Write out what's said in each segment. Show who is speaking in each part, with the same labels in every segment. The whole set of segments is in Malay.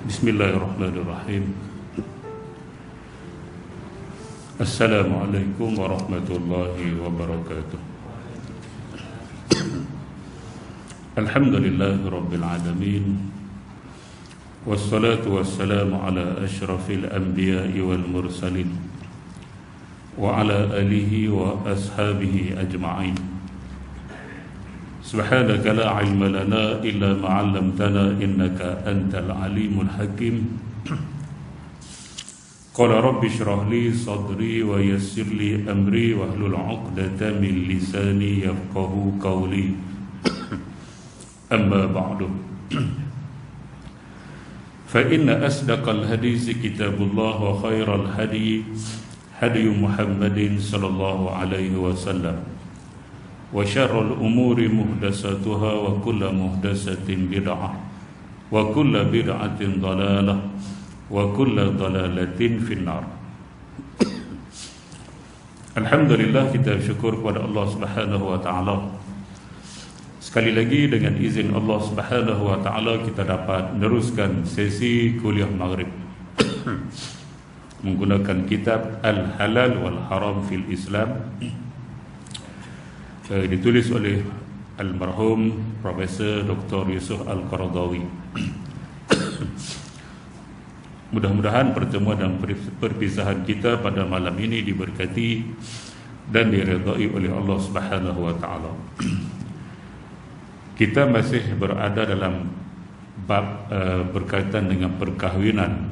Speaker 1: Bismillahirrahmanirrahim. Assalamualaikum warahmatullahi wabarakatuh. Alhamdulillahi rabbil alamin. Wassalatu wassalamu ala ashrafil anbiya'i wal mursalin wa ala alihi wa ashabihi ajma'in. Subhanaka la ilma lana illa ma 'allamtana innaka antal alimul hakim. Qala rabbi shrah li sadri wa yassir li amri wahlul 'uqdatam min lisani yafqahu qawli. Amma ba'du. Fa inna asdaqal hadis kitabullah wa khairal hadi hadi Muhammadin sallallahu alaihi wasallam. Wa syarrul umuri muhdatsatuha wa kullu muhdatsatin bid'ah wa kullu bid'atin dhalalah wa kullu dhalalatin finnar. Alhamdulillah, kita bersyukur kepada Allah Subhanahu wa taala. Sekali lagi dengan izin Allah Subhanahu wa taala kita dapat meneruskan sesi kuliah maghrib menggunakan kitab Al-Halal wal Haram fil Islam, ditulis oleh almarhum Profesor Dr. Yusuf Al-Qaradawi. Mudah-mudahan pertemuan dan perpisahan kita pada malam ini diberkati dan diridai oleh Allah Subhanahu wa taala. Kita masih berada dalam bab berkaitan dengan perkahwinan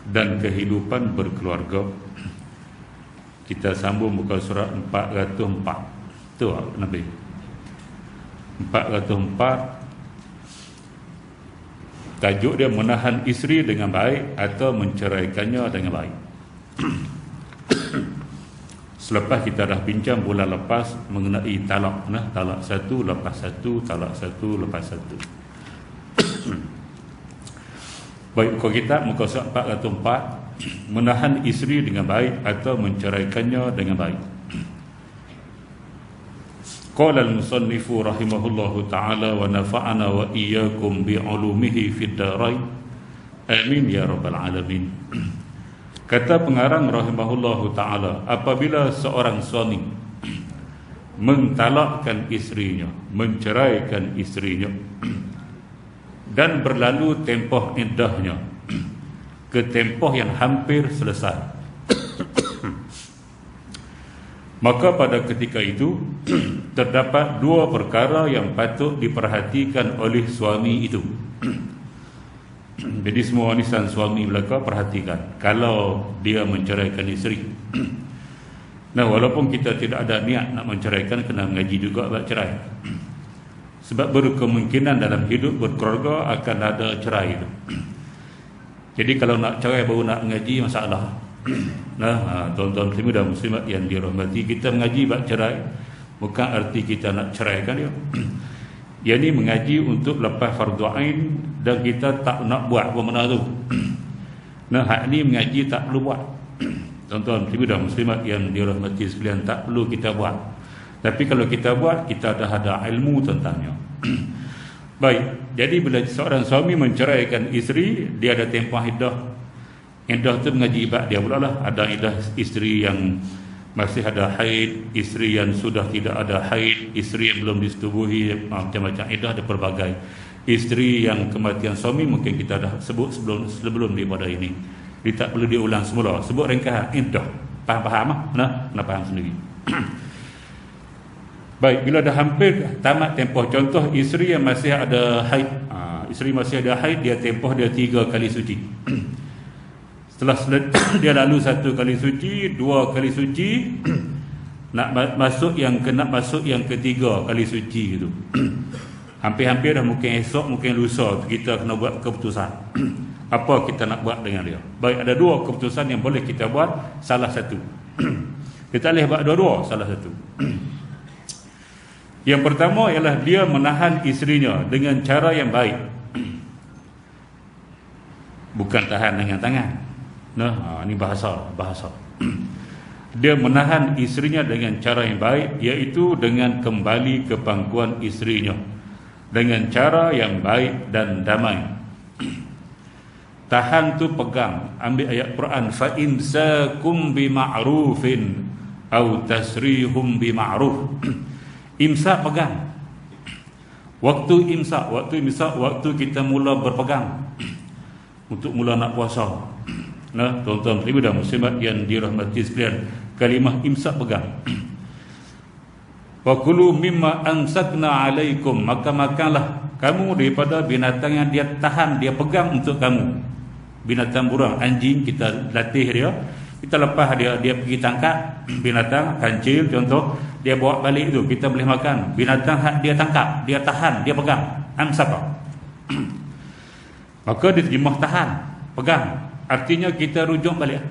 Speaker 1: dan kehidupan berkeluarga. Kita sambung muka surat 404. Tu Nabi 404. Tajuk dia menahan isteri dengan baik atau menceraikannya dengan baik. Selepas kita dah bincang bulan lepas mengenai talak, talak satu lepas satu, talak satu lepas satu. Baik, muka kitab muka surat 404, menahan isteri dengan baik atau menceraikannya dengan baik. Qala al-musannifu rahimahullahu ta'ala wa nafa'ana wa iyyakum bi'ulumihi fid darain. Amin ya rabbal alamin. Kata pengarang rahimahullahu ta'ala, apabila seorang suami mentalakkan isterinya, menceraikan isterinya, dan berlalu tempoh iddahnya ke tempoh yang hampir selesai, maka pada ketika itu terdapat dua perkara yang patut diperhatikan oleh suami itu. Jadi semua warisan suami belaka perhatikan kalau dia menceraikan isteri. Nah, walaupun kita tidak ada niat nak menceraikan, kena mengaji juga bab cerai. Sebab berkemungkinan dalam hidup berkeluarga akan ada cerai itu. Jadi kalau nak cerai baru nak mengaji, masalah. Nah, tuan-tuan muslimin dan muslimat yang dirahmati, kita mengaji bab cerai bukan arti kita nak ceraikan dia. Yang ni mengaji untuk lepas fardu ain dan kita tak nak buat benda tu. Nah, hak ni mengaji tak perlu buat. Tuan-tuan muslimin dan muslimat yang dirahmati sekalian, tak perlu kita buat. Tapi kalau kita buat, kita dah ada ilmu tentangnya. Baik, jadi bila seorang suami menceraikan isteri, dia ada tempoh iddah. Iddah tu mengaji ibad dia pula lah. Ada iddah isteri yang masih ada haid, isteri yang sudah tidak ada haid, isteri yang belum disetubuhi, macam-macam iddah, ada pelbagai. Isteri yang kematian suami mungkin kita dah sebut sebelum daripada ini. Dia tak perlu diulang semula. Sebut ringkas iddah. Faham-faham lah? Nak faham sendiri. Baik, bila dah hampir tamat tempoh, contoh isteri yang masih ada haid, isteri masih ada haid, dia tempoh dia 3 kali suci. Setelah dia lalu 1 kali suci, 2 kali suci, nak masuk yang ketiga kali suci itu. Hampir-hampir dah, mungkin esok, mungkin lusa kita kena buat keputusan. Apa kita nak buat dengan dia? Baik, ada 2 keputusan yang boleh kita buat, salah satu. Kita boleh buat dua-dua, salah satu. Yang pertama ialah dia menahan isterinya dengan cara yang baik. Bukan tahan dengan tangan. Nah, ini bahasa. Dia menahan isterinya dengan cara yang baik, iaitu dengan kembali ke pangkuan isterinya dengan cara yang baik dan damai. Tahan tu pegang, ambil ayat Quran, fa imsakum bima'rufin au tasrihum bima'ruf. Imsak pegang. Waktu imsak, waktu kita mula berpegang untuk mula nak puasa. Nah, tuan-tuan ibu dan muslimat yang dirahmati sekalian, kalimah imsak pegang. Wa kulu mimma amsakna alaikum, maka makanlah kamu daripada binatang yang dia tahan, dia pegang untuk kamu. Binatang burung, anjing, kita latih dia, kita lepas dia pergi tangkap binatang kancil contoh, dia bawa balik tu, kita boleh makan. Binatang dia tangkap, dia tahan, dia pegang, amsaka. Maka diterjemah tahan, pegang, artinya kita rujuk balik.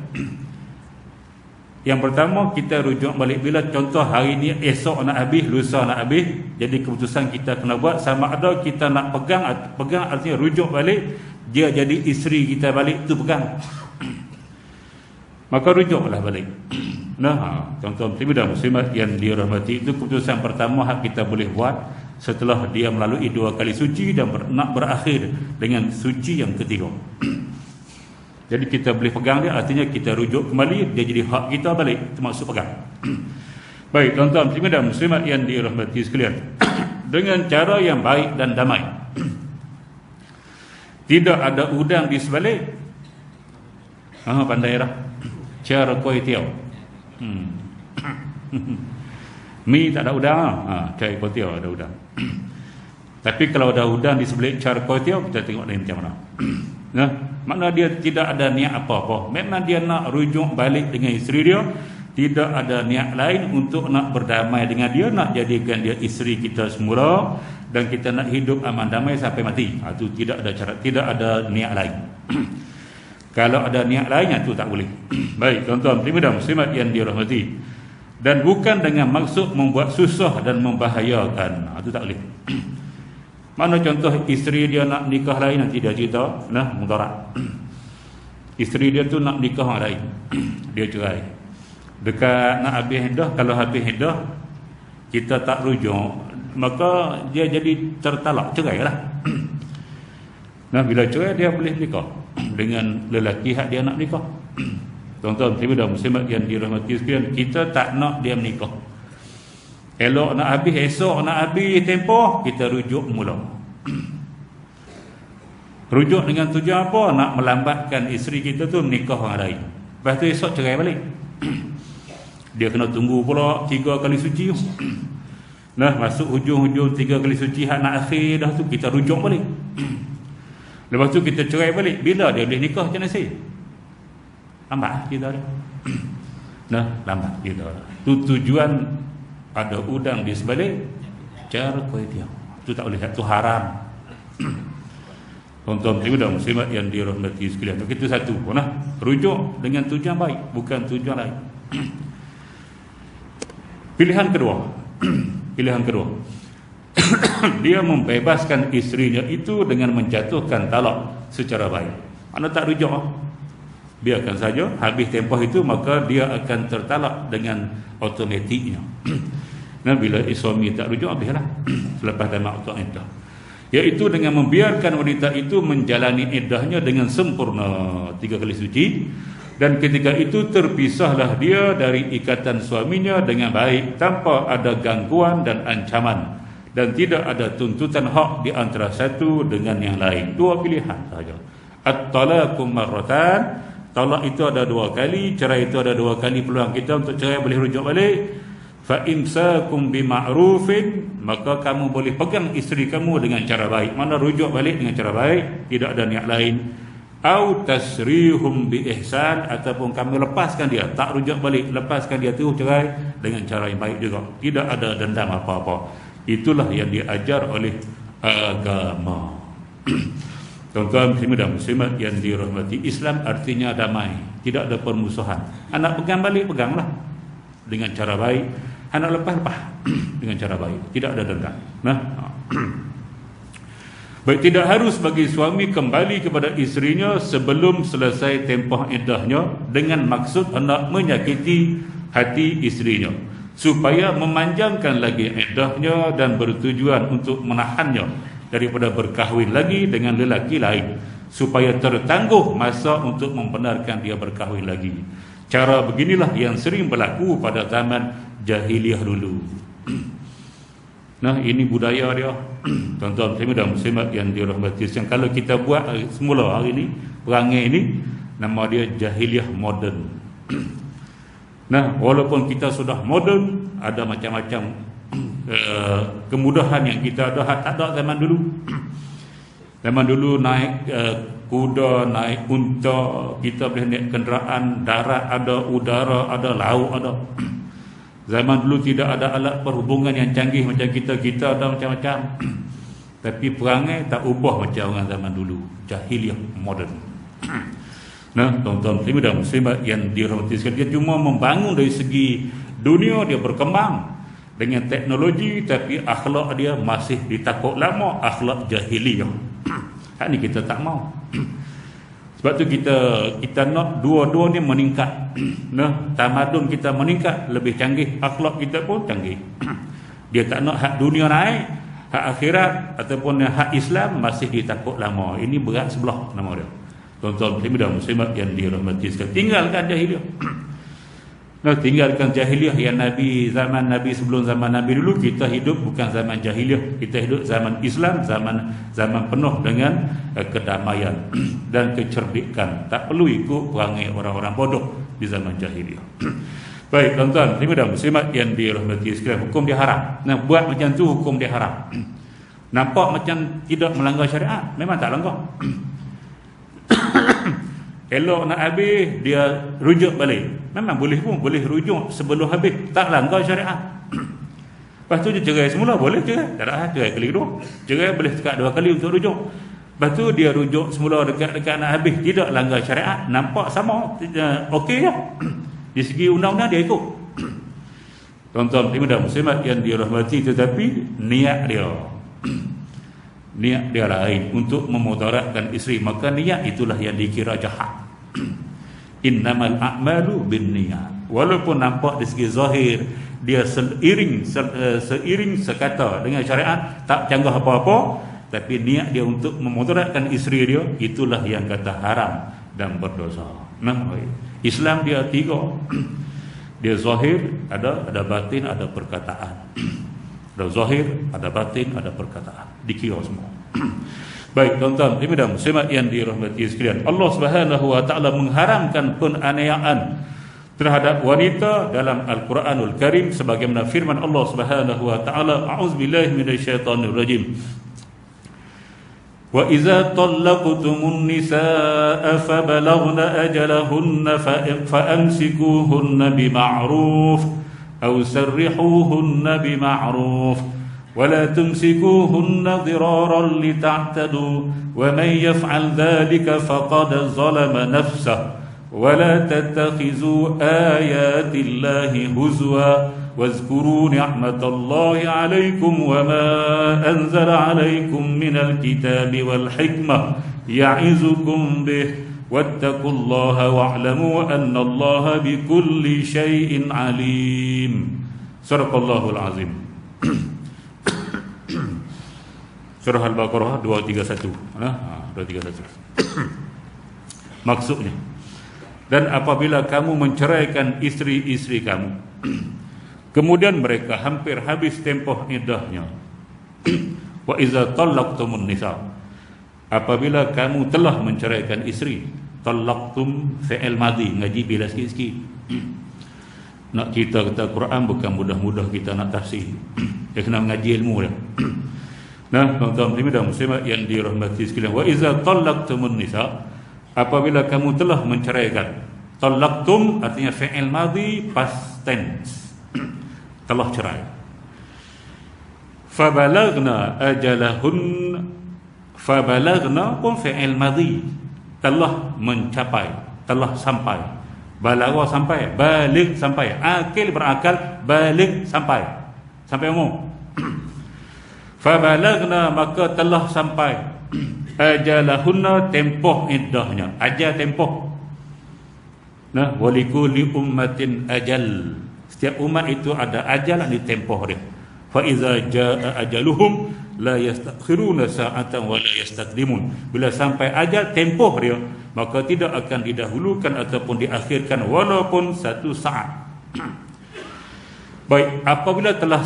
Speaker 1: Yang pertama kita rujuk balik bila contoh hari ni esok nak habis, lusa nak habis, jadi keputusan kita kena buat sama ada kita nak pegang artinya rujuk balik, dia jadi isteri kita balik tu pegang. Maka rujuklah balik. Nah, tuan-tuan dan muslimat yang dirahmati, itu keputusan pertama hak kita boleh buat setelah dia melalui 2 kali suci dan nak berakhir dengan suci yang ketiga. Jadi kita boleh pegang dia, artinya kita rujuk kembali, dia jadi hak kita balik, termasuk pegang. Baik, tuan-tuan dan muslimat yang dirahmati sekalian, dengan cara yang baik dan damai. Tidak ada udang di sebalik. Pandai dah. Cara kuih tiaw. Mi tak ada udang. Cara kuih tiaw ada udang. Tapi kalau ada udang di sebalik cara kuih tiaw, kita tengok dia macam mana. Nah, makna dia tidak ada niat apa-apa. Memang dia nak rujuk balik dengan isteri dia, tidak ada niat lain untuk nak berdamai dengan dia, nak jadikan dia isteri kita semula dan kita nak hidup aman damai sampai mati. Itu tidak ada cara, tidak ada niat lain. Kalau ada niat lain, itu tak boleh. Baik, tuan-tuan dan muslimat yang dirahmati, dan bukan dengan maksud membuat susah dan membahayakan. Itu tak boleh. Mana contoh isteri dia nak nikah lain, nanti dia cerita, nah, mudarat. Isteri dia tu nak nikah orang lain, dia cerai. Dekat nak habis iddah, kalau habis iddah kita tak rujuk, maka dia jadi tertalak, cerai lah. Nah, bila cerai dia boleh nikah dengan lelaki hak dia nak nikah. Tuan-tuan dan muslimat yang dirahmati sekalian, kita tak nak dia menikah. Elok nak habis, esok nak habis tempoh, kita rujuk mula. Rujuk dengan tujuan apa? Nak melambatkan isteri kita tu menikah orang lain. Lepas tu esok cerai balik. Dia kena tunggu pula 3 kali suci. Nah, masuk hujung-hujung 3 kali suci hak nak akhir dah tu, kita rujuk balik. Lepas tu kita cerai balik. Bila dia boleh nikah macam nasi? Lambat kita dah. Nah, lambat kita dah. Tu tujuan ada udang di sebalik cara kuih tiaw. Itu tak boleh, itu haram. Tuan-tuan dan muslimat yang dirahmati sekalian, itu satu. Nah, rujuk dengan tujuan baik, bukan tujuan lain. Pilihan kedua. Pilihan kedua. Dia membebaskan isterinya itu dengan menjatuhkan talak secara baik. Anda tak rujuk, biarkan saja, habis tempoh itu maka dia akan tertalak dengan automatiknya. Nah, bila suami tak rujuk, habislah selepas tamat waktu iddah, iaitu dengan membiarkan wanita itu menjalani iddahnya dengan sempurna 3 kali suci, dan ketika itu terpisahlah dia dari ikatan suaminya dengan baik tanpa ada gangguan dan ancaman, dan tidak ada tuntutan hak di antara satu dengan yang lain. 2 pilihan saja. At-talaqu marratan, talak itu ada 2 kali, cerai itu ada 2 kali peluang kita untuk cerai, boleh rujuk balik. Fa imsakum bima'rufin, maka kamu boleh pegang isteri kamu dengan cara baik. Mana rujuk balik dengan cara baik, tidak ada niat lain. Au tasrihum bi ihsan, ataupun kamu lepaskan dia, tak rujuk balik, lepaskan dia tu cerai dengan cara yang baik juga, tidak ada dendam apa-apa. Itulah yang diajar oleh agama. Tuan-tuan dan muslimat yang dirahmati, Islam artinya damai, tidak ada permusuhan. Anak pegang balik, peganglah dengan cara baik. Anak lepas dengan cara baik, tidak ada dendam. Nah, baik, tidak harus bagi suami kembali kepada isterinya sebelum selesai tempoh iddahnya dengan maksud hendak menyakiti hati isterinya. supaya memanjangkan lagi iddahnya dan bertujuan untuk menahannya daripada berkahwin lagi dengan lelaki lain, supaya tertangguh masa untuk membenarkan dia berkahwin lagi. Cara beginilah yang sering berlaku pada zaman jahiliyah dulu. Nah, ini budaya dia. Tuan-tuan dan muslimat yang dirahmati sekalian, kalau kita buat semula hari ini, perangai ini, nama dia jahiliyah moden. Nah, walaupun kita sudah moden, ada macam-macam kemudahan yang kita ada tak ada zaman dulu. Zaman dulu naik kuda, naik unta, kita boleh naik kenderaan darat ada, udara ada, laut ada. Zaman dulu tidak ada alat perhubungan yang canggih macam kita ada macam-macam. Tapi perangai tak ubah macam orang zaman dulu, jahiliyah moden. Nah, tuan-tuan dan muslimat yang dirahmati sekalian, dia cuma membangun dari segi dunia, dia berkembang dengan teknologi, tapi akhlak dia masih ditakut lama, akhlak jahiliyah. Hak ni kita tak mau. Sebab tu kita nak dua-dua ni meningkat. Nah, tamadun kita meningkat, lebih canggih, akhlak kita pun canggih. Dia tak nak hak dunia naik, hak akhirat ataupun hak Islam masih ditakut lama. Ini berat sebelah nama dia. Tuan-tuan dan muslimat yang dirahmati sekalian, tinggalkan jahiliyah. Nah, tinggalkan jahiliyah yang zaman Nabi sebelum zaman Nabi dulu. Kita hidup bukan zaman jahiliyah, kita hidup zaman Islam, zaman penuh dengan kedamaian dan kecerdikan. Tak perlu ikut perangai orang-orang bodoh di zaman jahiliyah. Baik, tuan-tuan dan muslimat yang dirahmati sekalian, hukum dia haram. Nah, buat macam tu hukum dia haram. Nampak macam tidak melanggar syariat, memang tak langgar. Elok nak habis, dia rujuk balik. Memang boleh rujuk sebelum habis, tak langgar syariat. Lepas tu dia cerai semula, boleh cerai. Tak ada, cerai kali kedua. Cerai boleh tekak 2 kali untuk rujuk. Lepas tu dia rujuk semula dekat nak habis, tidak langgar syariat. Nampak sama, okey ya. Di segi undang-undang dia ikut. Tuan-tuan dan muslimat yang dirahmati, tetapi niat dia lain, untuk memudaratkan isteri, maka niat itulah yang dikira jahat. Innamal a'malu binniyat. Walaupun nampak di segi zahir dia seiring sekata dengan syariat, tak canggah apa-apa, tapi niat dia untuk memudaratkan isteri dia, itulah yang kata haram dan berdosa. Nah, Islam dia 3. Dia zahir, ada batin, ada perkataan. Ada zahir, ada batin, ada perkataan. Dikira semua. Baik, tuan-tuan dan muslimat yang dirahmati sekalian, Allah Subhanahu wa taala mengharamkan penganiayaan terhadap wanita dalam Al-Quranul Karim, sebagaimana firman Allah Subhanahu wa taala, a'udzubillahi minasyaitonir rajim. Wa idza talaqtumun nisaa fabalaghna ajalahunna fa'amsikuhunna bima'ruf aw sarrihuhunna bima'ruf ولا تمسكوهن ضرارا لتعتدوا ومن يفعل ذلك فقد ظلم نفسه ولا تتخذوا آيات الله هزوا واذكروا نعمة الله عليكم وما أنزل عليكم من الكتاب والحكمة يعظكم به واتقوا الله واعلموا أن الله بكل شيء عليم. صدق الله العظيم. Surah Al-Baqarah 231. 231. Maksudnya, dan apabila kamu menceraikan isteri-isteri kamu, kemudian mereka hampir habis tempoh iddahnya, wa iza talaqtumun nisa, apabila kamu telah menceraikan isteri. Talaqtum fi'il madhi, ngaji bila sikit-sikit. Nak kita kata Quran bukan mudah-mudah kita nak tafsir. Dia kena mengaji ilmu dia. Nah, tuan-tuan dan muslimat yang dirahmati sekalian, wa iza talaqtumun nisa, apabila kamu telah menceraikan. Talaqtum artinya fi'il madhi past tense, telah cerai. Fabalagna ajalahun, fabalagna pun fi'il madhi, telah mencapai, telah sampai. Balagha sampai, balik sampai, akil berakal, balik sampai umur. Fabalagna maka telah sampai, ajalahunna tempoh iddahnya, ajal tempoh. Nah, walikulli ummatin ajal, Setiap umat itu ada ajal yang ditempoh dia. Fa iza jaa ajaluhum la yastakhiruna sa'atan wa la yastaqdimun. Bila sampai ajal tempoh dia, maka tidak akan didahulukan ataupun diakhirkan walaupun satu saat. Baik, apabila telah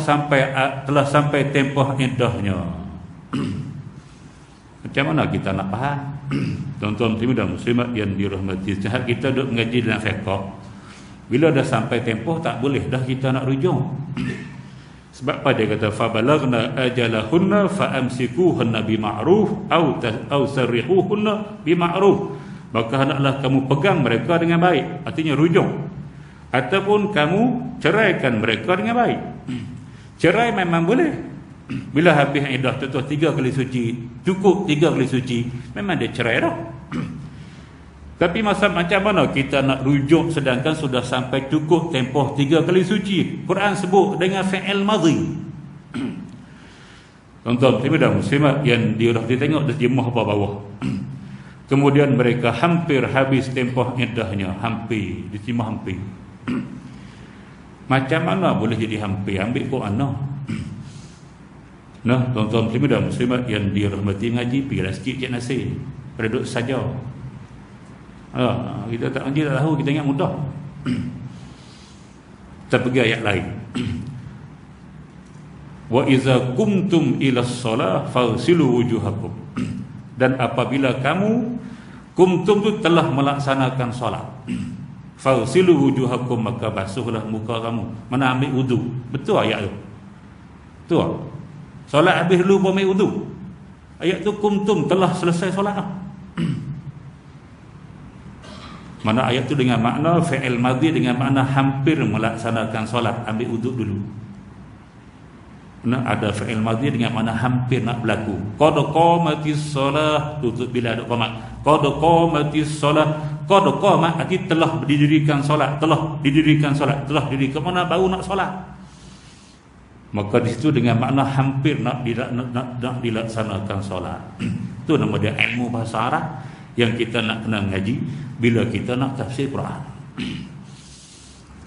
Speaker 1: sampai tempoh iddahnya, macam mana kita nak faham? Tuan-tuan muslimin dan muslimat yang dirahmati sekalian, kita duduk mengaji dalam fiqh. Bila dah sampai tempoh, tak boleh dah kita nak rujuk. Sebab apa dia kata fa balagna ajalahunna fa amsikuhunna bima'ruf au sarrihuhunna bima'ruf. Maka hendaklah kamu pegang mereka dengan baik, artinya rujuk, ataupun kamu ceraikan mereka dengan baik. Cerai memang boleh. Bila habis iddah tu 3 kali suci, cukup 3 kali suci, memang dia cerai dah. Tapi macam mana kita nak rujuk sedangkan sudah sampai cukup tempoh 3 kali suci? Quran sebut dengan fi'il madhi. Tuan-tuan dan muslimat yang dirahmati, tengok terjemah apa bawah. Kemudian mereka hampir habis tempoh iddahnya, hampir, diterjemah hampir. Macam mana boleh jadi hampir? Ambil Quran noh. Nah, tuan-tuan dan muslimat yang dirahmati, ngaji pergilah sikit Cik Nasir. Reduk saja. Kita tak ngaji tak tahu, kita ingat mudah. Kita pergi ayat lain. Wa iza kumtum ila shalah fagsilu wujuhakum. Dan apabila kamu kumtum tu telah melaksanakan solat, fagsilu wujuhakum, maka basuhlah muka kamu. Mana ambil wudu? Betul ayat tu? Betul. Solat habis dulu baru ambil wudu. Ayat tu kumtum telah selesai solat dah. Mana ayat tu dengan makna fi'il madhi, dengan makna hampir melaksanakan solat, ambil wuduk dulu. Mana ada fi'il madhi dengan makna hampir nak berlaku. Qad qamatis solah, tutup bila ada qamat. Qad qamatis solah, qad qamat arti telah didirikan solat, telah didirikan solat, telah didirikan, mana baru nak solat. Maka di situ dengan makna hampir nak dilaksanakan solat. Itu nama dia ilmu bahasa Arab yang kita nak kena ngaji bila kita nak tafsir Quran.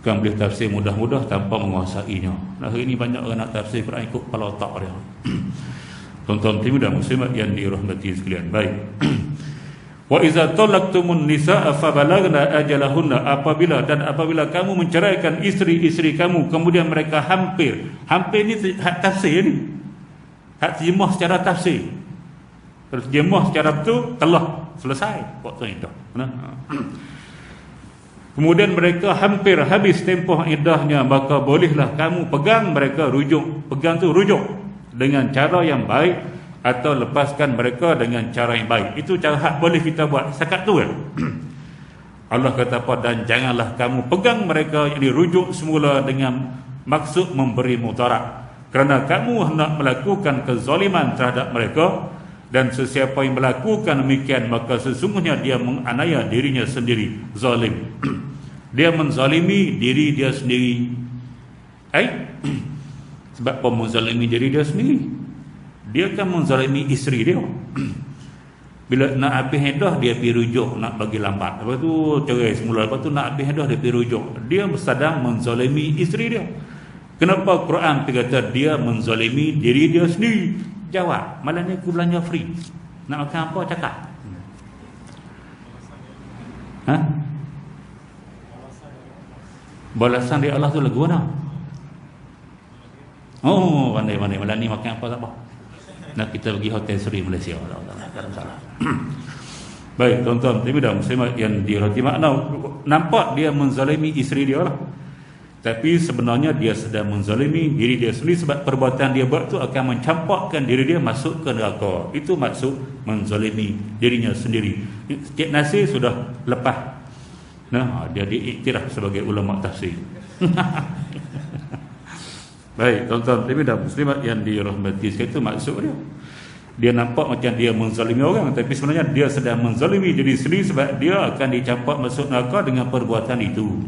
Speaker 1: Bukan boleh tafsir mudah-mudah tanpa menguasainya. Hari ini banyak orang nak tafsir Quran ikut kepala otak dia. Tuan-tuan dan muslimat yang dirahmati sekalian. Baik. Wa iza talaqtumun nisaa fa balagna ajalahunna, apabila kamu menceraikan isteri-isteri kamu, kemudian mereka hampir ni hak tafsir ni. Hak terjemah secara tafsir. Terjemah secara betul, telah selesai waktu iddah. Kemudian mereka hampir habis tempoh iddahnya, maka bolehlah kamu pegang mereka, rujuk. Pegang tu rujuk dengan cara yang baik, atau lepaskan mereka dengan cara yang baik. Itu cara hak boleh kita buat setakat tu kan. Allah kata apa? Dan janganlah kamu pegang mereka yang dirujuk semula dengan maksud memberi mudarat, kerana kamu hendak melakukan kezaliman terhadap mereka. Dan sesiapa yang melakukan demikian, maka sesungguhnya dia menganiaya dirinya sendiri, zalim. Dia menzalimi diri dia sendiri. Sebab apa menzalimi diri dia sendiri? Dia kan menzalimi isteri dia. Bila nak habis iddah, dia pergi rujuk, nak bagi lambat. Lepas tu cerai semula. Lepas tu nak habis iddah, dia pergi rujuk. Dia sedang menzalimi isteri dia. Kenapa Quran kata dia menzalimi diri dia sendiri? Jawab, malam ni aku belanja free. Nak makan apa cakap? Balasan dari Allah tu lagu mana? Oh, pandai-pandai. Malam ni makan apa tak apa. Nak kita pergi hotel Seri Malaysia. Tak salah. Baik, tuan-tuan dan muslimat yang dirahmati, makna nampak dia menzalimi isteri dia lah. Tapi sebenarnya dia sedang menzalimi diri dia sendiri, sebab perbuatan dia buat tu akan mencampakkan diri dia masuk ke neraka. Itu maksud menzalimi dirinya sendiri. Cik Nasir sudah lepas. Dia diiktiraf sebagai ulama tafsir. Baik, tuan-tuan dan muslimat yang dirahmati sekalian, itu maksud dia. Dia nampak macam dia menzalimi orang, tapi sebenarnya dia sedang menzalimi diri sendiri, sebab dia akan dicampak masuk neraka dengan perbuatan itu.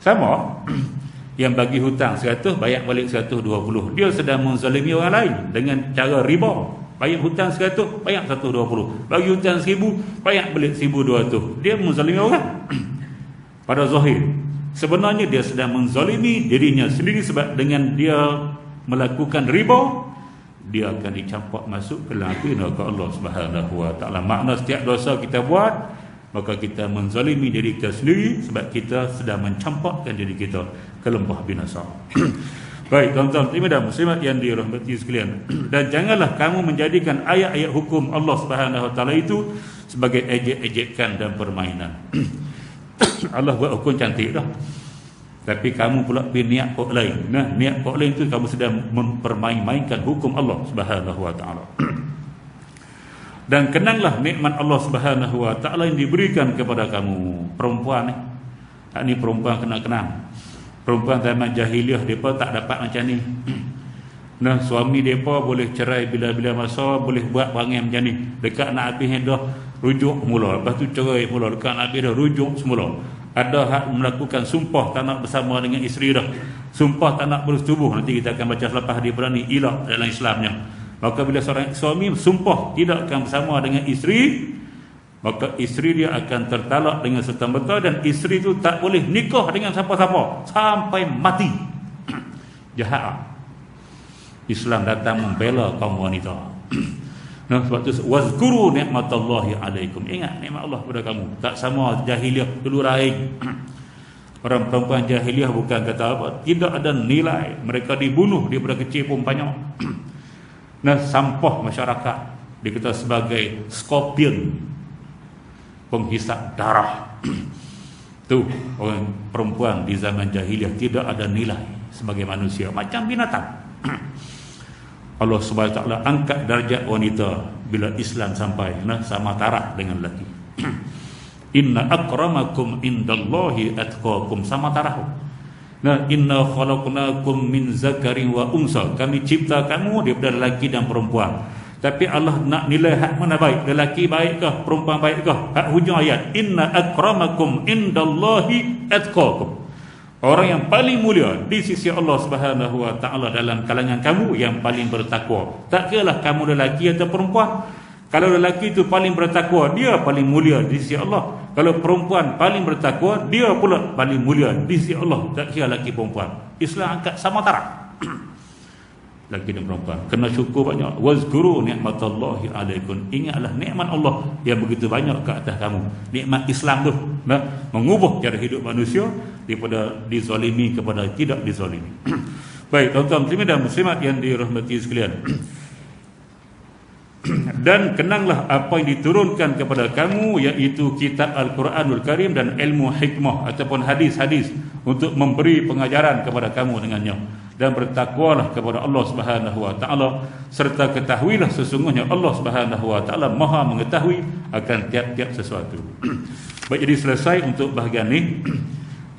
Speaker 1: Sama yang bagi hutang 100 bayar balik 120, dia sedang menzalimi orang lain dengan cara riba. Bayar hutang 100 bayar 120, bagi hutang 1000 bayar balik 1200. Dia menzalimi orang pada zahir. sebenarnya dia sedang menzalimi dirinya sendiri, sebab dengan dia melakukan riba, dia akan dicampak masuk ke api neraka Allah Subhanahu wa taala. Makna setiap dosa kita buat, maka kita menzalimi diri kita sendiri, sebab kita sedang mencampakkan diri kita ke lembah binasa. Baik, tuan-tuan dan muslimat yang dirahmati sekalian, dan janganlah kamu menjadikan ayat-ayat hukum Allah Subhanahu wa taala itu sebagai ejek-ejekan dan permainan. Allah buat hukum cantik dah, tapi kamu pula pergi niat kok lain. Nah, niat kok lain tu kamu sedang mempermain-mainkan hukum Allah Subhanahu wa taala. Dan kenanglah nikmat Allah Subhanahu wa taala yang diberikan kepada kamu. Perempuan ni, ini perempuan kena kenang. Perempuan zaman jahiliah depa tak dapat macam ni. Nah, suami depa boleh cerai bila-bila masa, boleh buat perangai macam ni. Dekat nak habis dah rujuk mula, lepas tu cerai mula, dekat nak habis dah rujuk semula. Ada hak melakukan sumpah tak nak bersama dengan isteri dah. Sumpah tak nak bersetubuh, nanti kita akan baca selepas dia berani ilak dalam Islamnya. Maka bila seorang suami sumpah tidak akan bersama dengan isteri, maka isteri dia akan tertalak dengan serta-merta, dan isteri itu tak boleh nikah dengan siapa-siapa sampai mati. Jahat. Islam datang membela kaum wanita. Nah, sebab tu wazkuru nikmatallahi alaikum. Ingat nikmat Allah kepada kamu. Tak sama jahiliah dulu lain. Orang perempuan jahiliah bukan kata apa, tidak ada nilai. Mereka dibunuh daripada kecil pun banyak. Nah, sampah masyarakat dikata sebagai scorpion, penghisap darah. Tu orang perempuan di zaman jahiliah tidak ada nilai sebagai manusia, macam binatang. Allah Subhanahu wa taala angkat darjat wanita bila Islam sampai, nah, sama taraf dengan lelaki. Inna akramakum indallahi atqakum, sama taraf. Nah, inna khalaqnakum min zakarin wa unsa, kami cipta kamu daripada lelaki dan perempuan. Tapi Allah nak nilai hak mana baik, lelaki baikkah, perempuan baikkah? Hak hujung ayat, inna akramakum indallahi atqakum. Orang yang paling mulia di sisi Allah Subhanahu wa taala dalam kalangan kamu yang paling bertakwa. Tak kiralah kamu lelaki atau perempuan. Kalau lelaki itu paling bertakwa, dia paling mulia di sisi Allah. Kalau perempuan paling bertakwa, dia pula paling mulia di sisi Allah. Tak kira lelaki perempuan. Islam angkat sama taraf. Lelaki dan perempuan kena syukur banyak. Wazkuru nikmatallahi alaikum. Ingatlah nikmat Allah yang begitu banyak ke atas kamu. Nikmat Islam tu, nah, mengubah cara hidup manusia daripada dizalimi kepada tidak dizalimi. Baik, tuan-tuan dan muslimat yang dirahmati sekalian. Dan kenanglah apa yang diturunkan kepada kamu, iaitu kitab Al-Quranul Karim dan ilmu hikmah ataupun hadis-hadis, untuk memberi pengajaran kepada kamu dengannya. Dan bertakwalah kepada Allah Subhanahu wa taala, serta ketahuilah sesungguhnya Allah Subhanahu wa taala Maha mengetahui akan tiap-tiap sesuatu. Baik, jadi selesai untuk bahagian ni.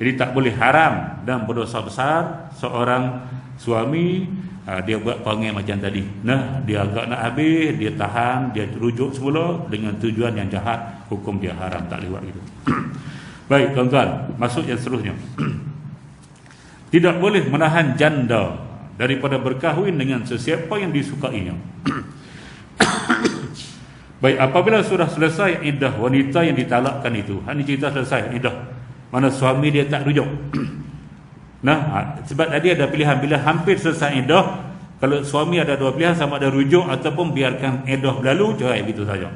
Speaker 1: Jadi tak boleh haram dan berdosa besar seorang suami dia buat perangai macam tadi. Nah, dia agak nak habis, dia tahan, dia rujuk semula dengan tujuan yang jahat, hukum dia haram, tak lewat gitu. Baik, tuan-tuan, masuk yang seterusnya. Tidak boleh menahan janda daripada berkahwin dengan sesiapa yang disukainya. Baik, apabila sudah selesai iddah wanita yang ditalakkan itu, ini cerita selesai iddah, mana suami dia tak rujuk. Nah, sebab tadi ada pilihan, bila hampir selesai iddah, kalau suami ada dua pilihan, sama ada rujuk ataupun biarkan iddah berlalu, cerai, begitu saja.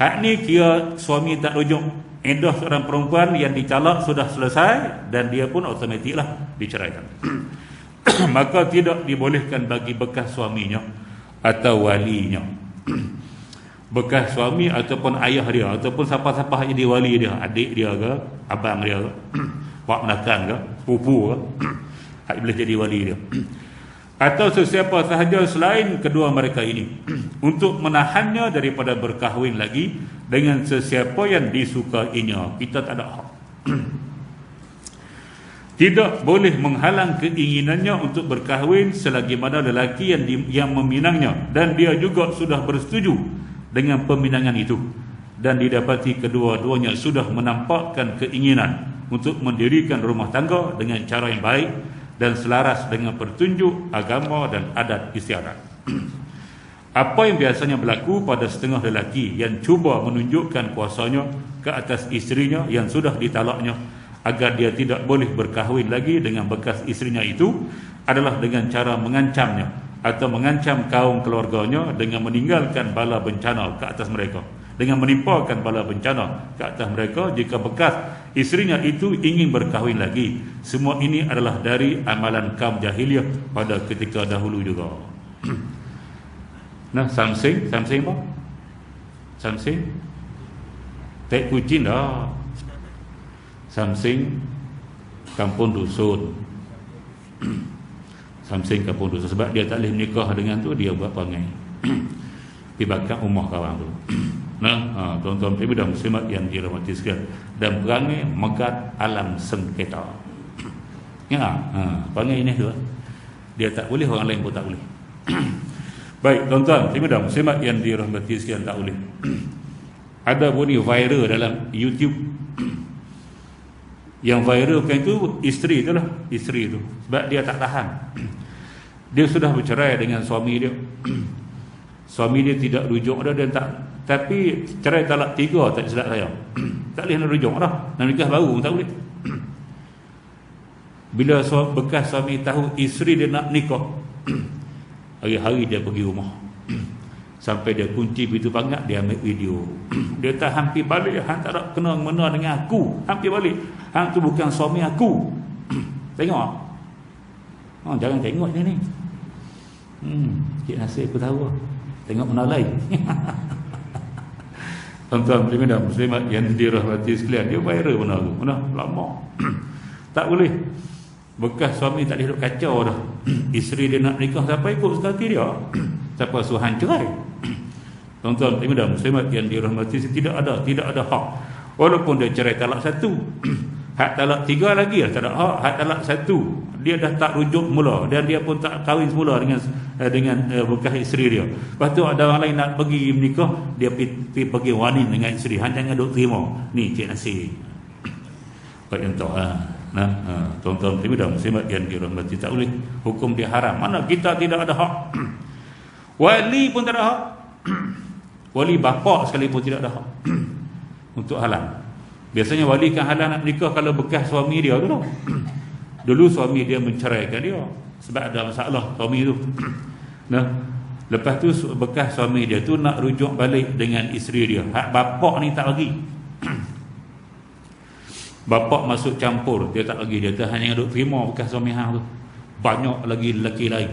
Speaker 1: Hak ni kira suami tak rujuk. Iddah seorang perempuan yang ditalak sudah selesai dan dia pun automatiklah diceraikan. Maka tidak dibolehkan bagi bekas suaminya atau walinya. Bekas suami ataupun ayah dia ataupun siapa-siapa jadi wali dia, adik dia ke, abang dia ke, pak menakan ke, sepupu ke, hak boleh jadi wali dia. Atau sesiapa sahaja selain kedua mereka ini, untuk menahannya daripada berkahwin lagi dengan sesiapa yang disukainya. Kita tak ada hak. Tidak boleh menghalang keinginannya untuk berkahwin selagi mana lelaki yang meminangnya dan dia juga sudah bersetuju dengan peminangan itu, dan didapati kedua-duanya sudah menampakkan keinginan untuk mendirikan rumah tangga dengan cara yang baik dan selaras dengan petunjuk agama dan adat istiadat. Apa yang biasanya berlaku pada setengah lelaki yang cuba menunjukkan kuasanya ke atas isterinya yang sudah ditalaknya agar dia tidak boleh berkahwin lagi dengan bekas isterinya itu adalah dengan cara mengancamnya atau mengancam kaum keluarganya dengan meninggalkan bala bencana ke atas mereka, dengan menimpakan bala bencana ke atas mereka jika bekas isterinya itu ingin berkahwin lagi. Semua ini adalah dari amalan kaum jahiliyah pada ketika dahulu juga. Nah, Samsing apa? Samsing tak kucing dah. Samsing kampung dusun. Samsing kampung dusun. Sebab dia tak boleh menikah dengan tu, dia buat perangai pergi bakar rumah kawan tu. Nah, tuan-tuan pribadi dan muslimat yang dirahmati sekalian, dan perangai megat alam sengketa. Ya, perangai ini tu, dia tak boleh, orang lain pun tak boleh. Baik, tuan-tuan pribadi dan muslimat yang dirahmati sekalian, tak boleh. Ada bunyi viral dalam YouTube. Yang viral bukan itu isteri itulah, isteri itu. Sebab dia tak tahan. Dia sudah bercerai dengan suami dia. Suami dia tidak rujuk dah, dan tak, tapi cerai talak 3 tak silap saya. Tak boleh nak rujuk dah. Nak nikah baru tak boleh. Bila bekas suami tahu isteri dia nak nikah, hari-hari dia pergi rumah. Sampai dia kunci pintu pagar, dia ambil video. Dia tak hampir balik, hang tak nak kena mena dengan aku. Hampir balik. Hang tu bukan suami aku. Tengok. Jangan tengok je ni. Cik Nasir aku tahu. Tengok mana lain. Tuan-tuan muslimin dan muslimat yang dirahmati sekalian, dia viral benda tu. Mana lama. Tak boleh. Bekas suami tak boleh duduk kacau dah. Isteri dia nak nikah, siapa ikut sekali dia? Siapa suruh hang cerai? Tuan-tuan dan muslimat yang dirahmati, tidak ada hak. Walaupun dia cerai talak 1, hak talak 3 lagi tak ada hak. Hak talak 1 dia dah tak rujuk mula, dan dia pun tak kahwin semula dengan bekas isteri dia. Lepas tu ada orang lain nak pergi menikah, dia pergi wani dengan isteri. Hang jangan duk terima. Ni Cik Nasir. Baik entah. Tuan-tuan dan muslimat yang dirahmati, tak boleh. Hukum dia haram. Mana kita tidak ada hak. Wali pun tak ada hak. Wali bapa sekalipun tidak ada hak untuk halang. Biasanya wali kan halang nak nikah kalau bekas suami dia tu. Dulu suami dia menceraikan dia sebab ada masalah suami tu. Nah, lepas tu bekas suami dia tu nak rujuk balik dengan isteri dia. Hak bapa ni tak bagi. Bapa masuk campur, dia tak bagi. Dia tu hanya duk terima bekas suami hang tu. Banyak lagi lelaki lain.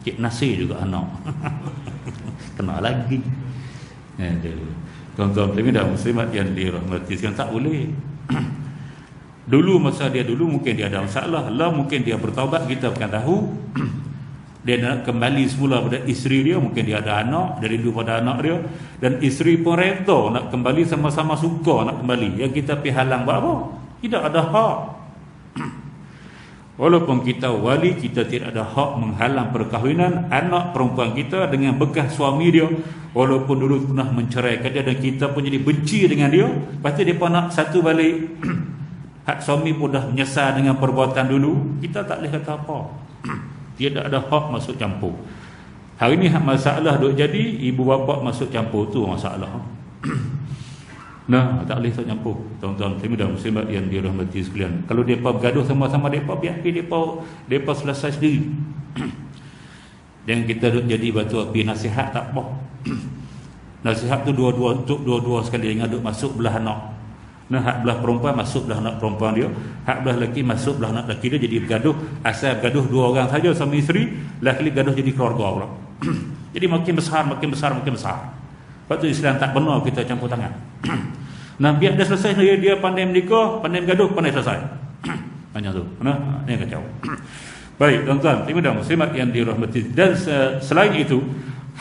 Speaker 1: Cik Nasir juga anak. Kena lagi. Tuan-tuan dan muslimat yang dirahmati sekalian, tak boleh. Dulu masa dia dulu mungkin dia ada masalah, lah mungkin dia bertaubat, kita bukan tahu. Dia nak kembali semula pada isteri dia, mungkin dia ada anak, dia rindu pada anak dia, dan isteri pun reda nak kembali, sama-sama suka nak kembali. Yang kita pergi halang buat apa? Tidak ada hak. Walaupun kita wali, kita tidak ada hak menghalang perkahwinan anak perempuan kita dengan bekas suami dia, walaupun dulu pernah menceraikan dia dan kita pun jadi benci dengan dia. Lepas tu dia pun nak satu balik. Hak suami pun dah menyesal dengan perbuatan dulu, kita tak boleh kata apa. Tidak ada hak masuk campur. Hari ni masalah duk jadi, ibu bapa masuk campur, tu masalah. Nah, tak boleh tak campur. Tuan-tuan dan muslimat yang dirahmati sekalian, kalau depa bergaduh sama-sama, depa biar depa selesai sendiri. Jangan kita duk jadi batu api. Nasihat tak apa. Nasihat tu dua-dua sekali. Jangan duk masuk belah anak. Nah, hak belah perempuan masuk belah anak perempuan dia, hak belah lelaki masuk belah anak lelaki dia. Jadi bergaduh, asal bergaduh 2 orang saja, suami isteri, lelaki gaduh jadi keluarga pula. Jadi makin besar. Lepas tu Islam tak benar kita campur tangan. Nah, biar dah selesai, dia pandai menikah, pandai bergaduh, pandai selesai. Hanya tu. Nah, ini kacau. Baik, tuan-tuan dan muslimat yang dirahmati, dan selain itu,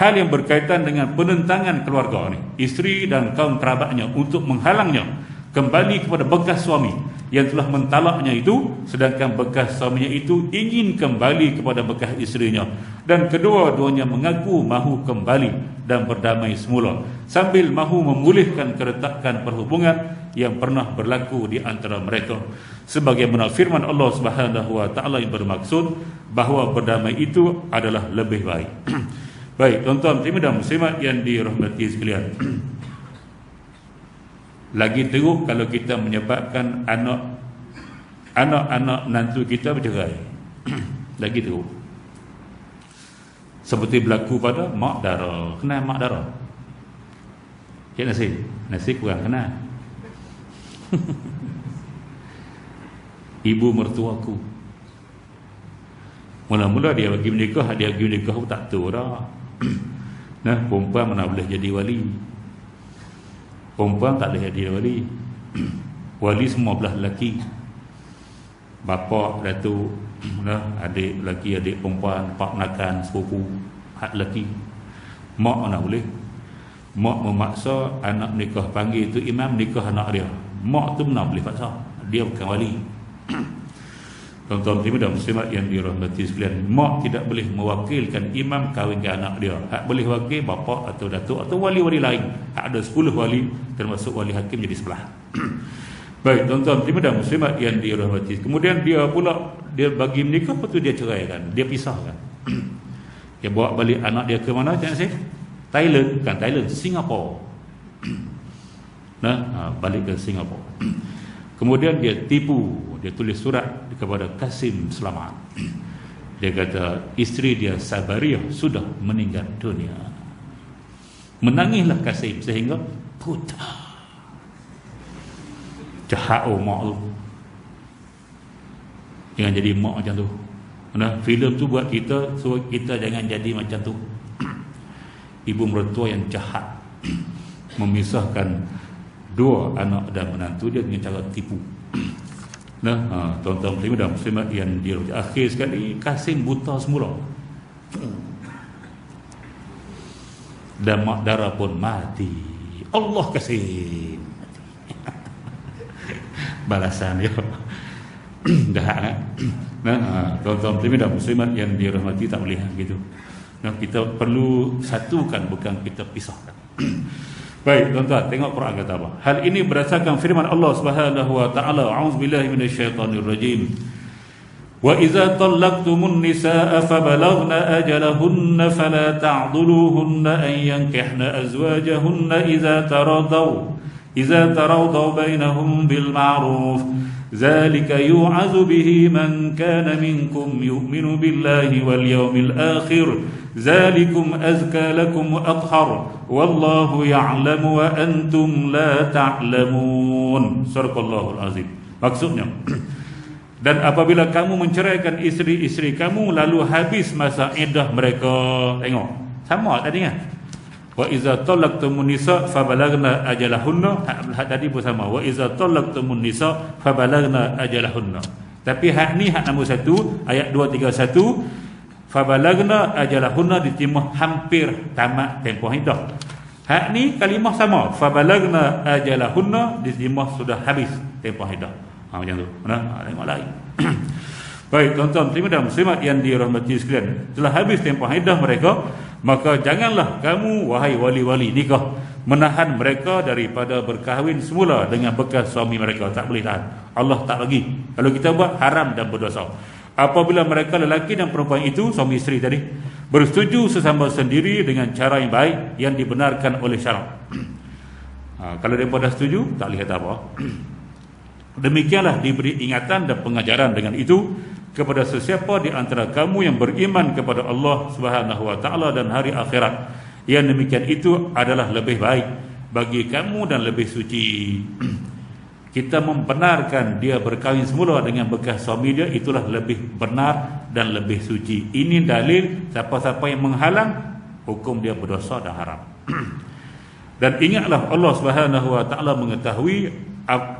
Speaker 1: hal yang berkaitan dengan penentangan keluarga ni, isteri dan kaum kerabatnya untuk menghalangnya kembali kepada bekas suami yang telah mentalaknya itu, sedangkan bekas suaminya itu ingin kembali kepada bekas isterinya, dan kedua-duanya mengaku mahu kembali dan berdamai semula, sambil mahu memulihkan keretakan perhubungan yang pernah berlaku di antara mereka, sebagaimana firman Allah Subhanahu wa taala yang bermaksud bahawa berdamai itu adalah lebih baik. Baik, tuan-tuan dan muslimat yang dirahmati sekalian, Lagi teruk kalau kita menyebabkan anak-anak menantu kita bercerai. Lagi teruk. Seperti berlaku pada mak dara. Kenal mak dara? Cik Nasir? Nasir kurang kenal. Ibu mertuaku. Mula-mula dia bagi menikah pun tak tahu dah. Nah, perempuan mana boleh jadi wali. Perempuan tak boleh jadi wali. Wali semua belah lelaki. Bapa, datuk, adik lelaki, adik perempuan, pak menakan, sepupu, hak lelaki. Mak mana boleh. Mak memaksa anak menikah, panggil tu imam nikah anak dia. Mak tu mana boleh paksa. Dia bukan wali. Tuan-tuan dan muslimat yang dirahmati sekalian, mak tidak boleh mewakilkan imam kahwinkan anak dia. Hak boleh wakil bapa atau datuk atau wali-wali lain. Hak ada 10 wali termasuk wali hakim jadi sebelah. Baik, tuan-tuan dan muslimat yang dirahmati. Kemudian dia pula dia bagi menikah, lepas tu dia ceraikan, dia pisahkan. Dia bawa balik anak dia ke mana Cik Nasir? Thailand, bukan Thailand, Singapura. Balik ke Singapura. Kemudian dia tipu, dia tulis surat kepada Kasim Selamat. Dia kata isteri dia Sabariyah sudah meninggal dunia. Menangislah Kasim sehingga putar. Jahat mak tu. Jangan jadi mak macam tu. Filem tu buat kita suruh kita jangan jadi macam tu. Ibu mertua yang jahat memisahkan dua anak dan menantu dia dengan cara tipu. Tuan-tuan dan muslimat yang dirahmati, akhir sekali Kasim buta semula. Dan mak dara pun mati. Allah Kasim. Balasan dia. Jahat kan? Tuan-tuan dan muslimat yang dirahmati, tak boleh gitu. Kita perlu satukan, bukan kita pisahkan. Baik, tuan-tuan, tengok Quran kata apa. Hal ini berdasarkan firman Allah Subhanahu wa taala, a'udzubillahi minasyaitonir rajim. Wa idza talaqtumun nisaa fabalaghna ajalahunna fala ta'dhuluhunna an yankihna azwajahunna idza taradaw bainahum bil ma'ruf. Zalika yu'azu bihi man kana minkum yu'minu billahi wal yawmil akhir. Zalikum azka lakum wa athhar. Wallahu ya'lamu wa antum la ta'lamun. Sadaqallahul azim. Maksudnya, dan apabila kamu menceraikan isteri-isteri kamu lalu habis masa iddah mereka, tengok sama tadi kan. Wa iza talaqtumun nisa fabalagna ajalahunna, hak tadi pun sama. Wa iza talaqtumun nisa fabalagna ajalahunna. Tapi hak ni hak nombor 1 ayat 231, fabalagna ajalahunna ditimah hampir tamat tempoh iddah. Hak ni kalimah sama, fabalagna ajalahunna ditimah sudah habis tempoh iddah. Macam tu. Tengok lain. Baik, tuan-tuan dan muslimat yang dirahmati sekalian, telah habis tempoh iddah mereka, maka janganlah kamu wahai wali-wali nikah menahan mereka daripada berkahwin semula dengan bekas suami mereka. Tak boleh tahan. Allah tak bagi. Kalau kita buat, haram dan berdosa. Apabila mereka lelaki dan perempuan itu, suami isteri tadi, bersetuju sesama sendiri dengan cara yang baik yang dibenarkan oleh syarak. Kalau mereka dah setuju, tak boleh kata apa. Demikianlah diberi ingatan dan pengajaran dengan itu kepada sesiapa di antara kamu yang beriman kepada Allah Subhanahu wa taala dan hari akhirat. Yang demikian itu adalah lebih baik bagi kamu dan lebih suci. Kita membenarkan dia berkahwin semula dengan bekas suami dia, itulah lebih benar dan lebih suci. Ini dalil siapa-siapa yang menghalang, hukum dia berdosa dan haram. Dan ingatlah Allah Subhanahu wa taala mengetahui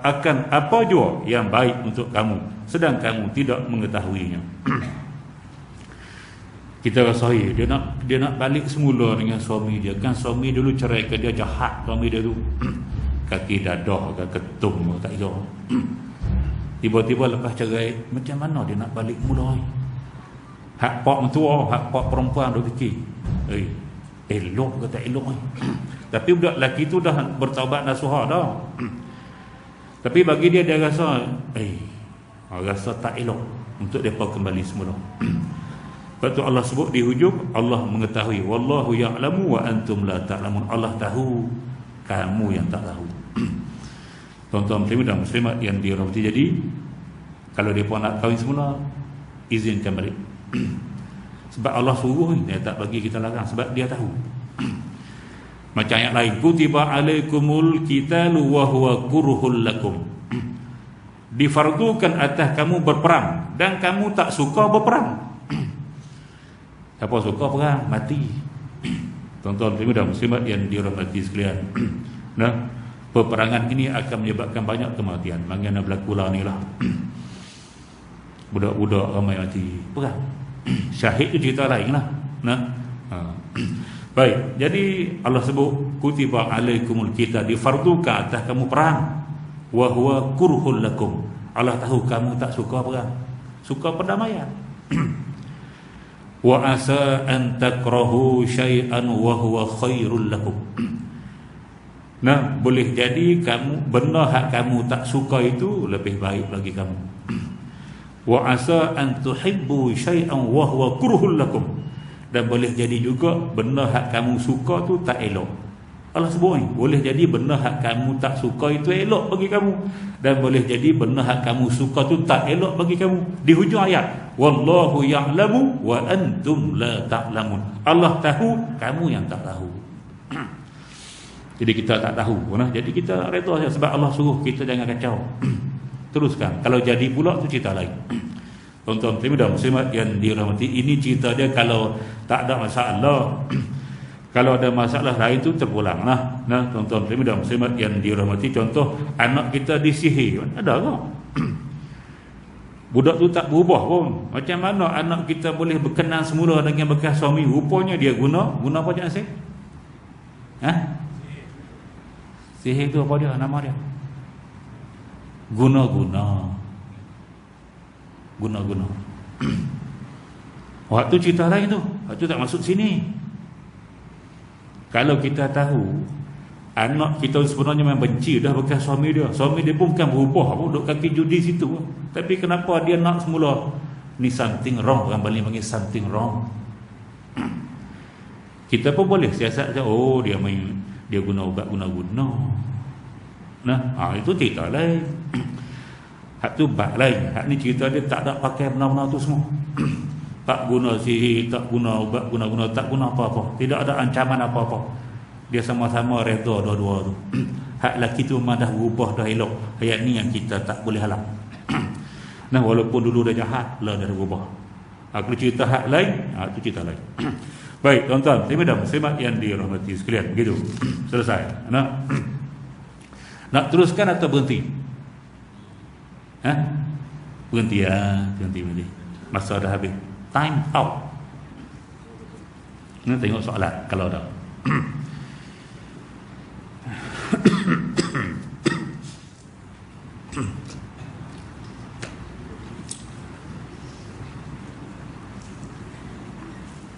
Speaker 1: akan apa jua yang baik untuk kamu, sedang kamu tidak mengetahuinya. Kita rasa dia nak balik semula dengan suami dia. Kan suami dulu ceraikan dia, jahat suami dia tu. Kaki dadah ke ketum tak kira. Tiba-tiba lepas cerai, macam mana dia nak balik mula? Hak pak mentua, hak pak perempuan dia fikir, elok ke tak elok? Tapi budak lelaki tu dah bertaubat nasuha dah. Tapi bagi dia rasa rasa tak elok untuk depa kembali semula. Lepas tu Allah sebut di hujung, Allah mengetahui, wallahu ya'lamu wa antum la ta'lamun. Allah tahu, kamu yang tak tahu. Tuan-tuan muslimin dan muslimat yang dirahmati, jadi kalau dia pun nak kahwin semula, izinkan balik. Sebab Allah suruh, dia tak bagi kita larang, sebab dia tahu. Macam ayat lain, kutiba alaikumul qitalu wa huwa kurhul lakum. Difardukan atas kamu berperang dan kamu tak suka berperang. Siapa suka perang mati. Tuan-tuan dan muslimat yang dirahmati sekalian. Nah, peperangan ini akan menyebabkan banyak kematian. Bagaimana berlaku lah ni lah. Budak-budak ramai mati perang. Syahid tu cerita lain lah. Nah, baik, jadi Allah sebut kutiba alaikumul qital, difardukan atas kamu perang, wa huwa kurhul lakum. Allah tahu kamu tak suka perang, suka perdamaian. Wa asa an takrahu syai'an wa huwa khairul lakum. Nah, boleh jadi kamu benda hak kamu tak suka itu lebih baik bagi kamu. Wa asa an tuhibbu syai'an wa huwa kurhul lakum. Dan boleh jadi juga benda hak kamu suka tu tak elok. Allah sebut ni, boleh jadi benda hak kamu tak suka itu elok bagi kamu, dan boleh jadi benda hak kamu suka tu tak elok bagi kamu. Di hujung ayat, wallahu ya'lamu wa antum la ta'lamun. Allah tahu, kamu yang tak tahu. Jadi kita tak tahu, nah, jadi kita redha saja sebab Allah suruh kita jangan kacau. Teruskan. Kalau jadi pula tu cerita lain. Tuan-tuan dan muslimat yang dirahmati, ini cerita dia kalau tak ada masalah. Kalau ada masalah lain tu terpulang lah. Nah, tuan-tuan dan muslimat yang dirahmati, contoh anak kita disihir, ada ke? Budak tu tak berubah pun. Macam mana anak kita boleh berkenan semula dengan bekas suami? Rupanya dia guna apa je nasi? Sihir tu apa dia? Nama dia? Guna-guna. Waktu cerita lain tu, waktu tak masuk sini. Kalau kita tahu anak kita sebenarnya memang benci dah bekas suami dia pun bukan berubah pun, duduk kaki judi situ, tapi kenapa dia nak semula? Ni something wrong, orang Bali panggil something wrong. Kita pun boleh siasat saja, oh dia guna ubat guna-guna. Nah, itu cerita lain. Hak tu bab lain. Hak ni cerita dia tak ada pakai benda-benda tu semua. Tak guna sihir, tak guna ubat guna-guna, tak guna apa-apa. Tidak ada ancaman apa-apa. Dia sama-sama redha dua-dua tu. Hak laki tu memang dah berubah, dah elok. Hayat ni yang kita tak boleh halang. Nah, walaupun dulu dah jahat, lah dah berubah. Aku cerita hak lain, itu cerita lain. Baik, tuan-tuan, dan muslimat yang dirahmati sekalian, begitu. Selesai. Nak teruskan atau berhenti? Berhenti ya, berhenti. Masa dah habis. Time out. Ni tengok soalan kalau ada.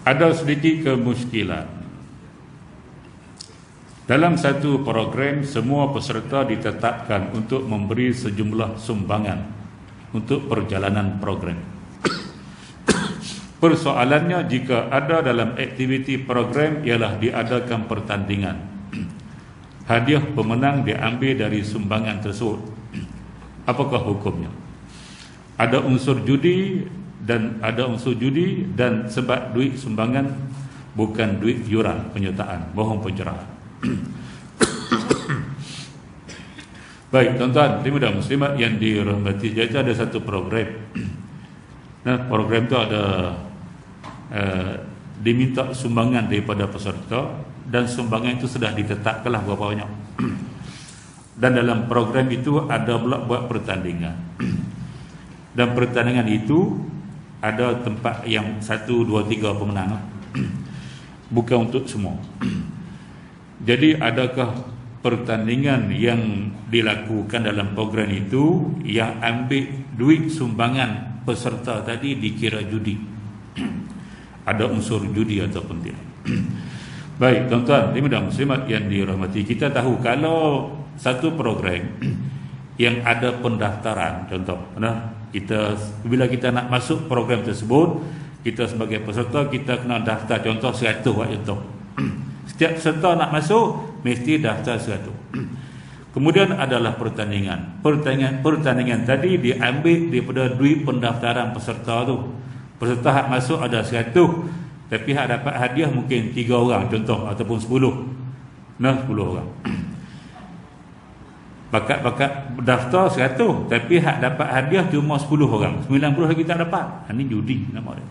Speaker 1: Ada sedikit kemuskilan. Dalam satu program, semua peserta ditetapkan untuk memberi sejumlah sumbangan untuk perjalanan program. Persoalannya, jika ada dalam aktiviti program ialah diadakan pertandingan, hadiah pemenang diambil dari sumbangan tersebut. Apakah hukumnya? Ada unsur judi dan sebab duit sumbangan bukan duit yuran penyertaan, bohong pencerahan. Baik, tuan-tuan dan muslimat yang dirahmati, jadi ada satu program. Nah, program tu ada diminta sumbangan daripada peserta, dan sumbangan itu sudah ditetapkanlah berapa banyak. Dan dalam program itu ada pula buat pertandingan. Dan pertandingan itu ada tempat yang 1, 2, 3 pemenang. Bukan untuk semua. Jadi adakah pertandingan yang dilakukan dalam program itu yang ambil duit sumbangan peserta tadi dikira judi? Ada unsur judi ataupun tidak? Baik, tuan-tuan dan muslimat yang dirahmati, kita tahu kalau satu program yang ada pendaftaran, contoh, bila kita nak masuk program tersebut, kita sebagai peserta kita kena daftar, contoh 100 contoh. Setiap peserta nak masuk mesti daftar 100. Kemudian adalah pertandingan. Pertandingan tadi diambil daripada duit pendaftaran peserta tu. Peserta hak masuk ada 100, tapi hak dapat hadiah mungkin 3 orang contoh, ataupun 10. 10 orang. Bakat-bakat daftar 100, tapi hak dapat hadiah cuma 10 orang. 90 lagi tak dapat. Ini judi nama dia.